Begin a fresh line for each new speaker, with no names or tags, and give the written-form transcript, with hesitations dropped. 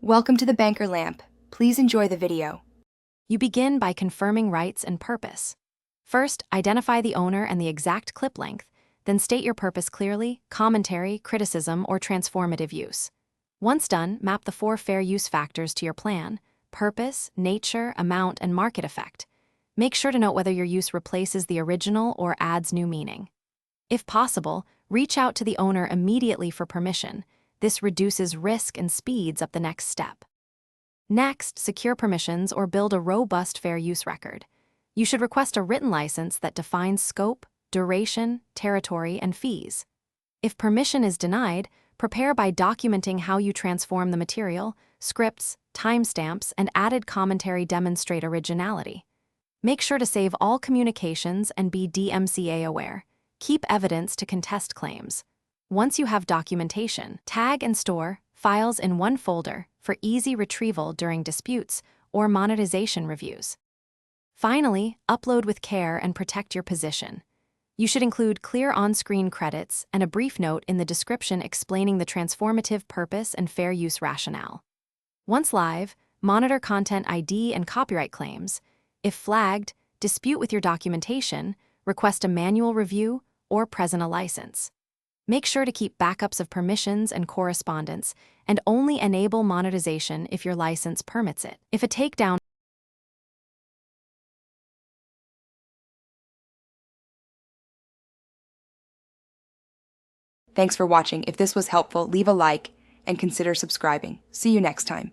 Welcome to the Banker Lamp. Please enjoy the video.
You begin by confirming rights and purpose. First, identify the owner and the exact clip length, then state your purpose clearly: commentary, criticism, or transformative use. Once done, map the 4 fair use factors to your plan: purpose, nature, amount, and market effect. Make sure to note whether your use replaces the original or adds new meaning. If possible, reach out to the owner immediately for permission. This reduces risk and speeds up the next step. Next, secure permissions or build a robust fair use record. You should request a written license that defines scope, duration, territory, and fees. If permission is denied, prepare by documenting how you transform the material. Scripts, timestamps, and added commentary demonstrate originality. Make sure to save all communications and be DMCA aware. Keep evidence to contest claims. Once you have documentation, tag and store files in one folder for easy retrieval during disputes or monetization reviews. Finally, upload with care and protect your position. You should include clear on-screen credits and a brief note in the description explaining the transformative purpose and fair use rationale. Once live, monitor content ID and copyright claims. If flagged, dispute with your documentation, request a manual review, or present a license. Make sure to keep backups of permissions and correspondence, and only enable monetization if your license permits it. If a takedown
Thanks for watching. If this was helpful, leave a like and consider subscribing. See you next time.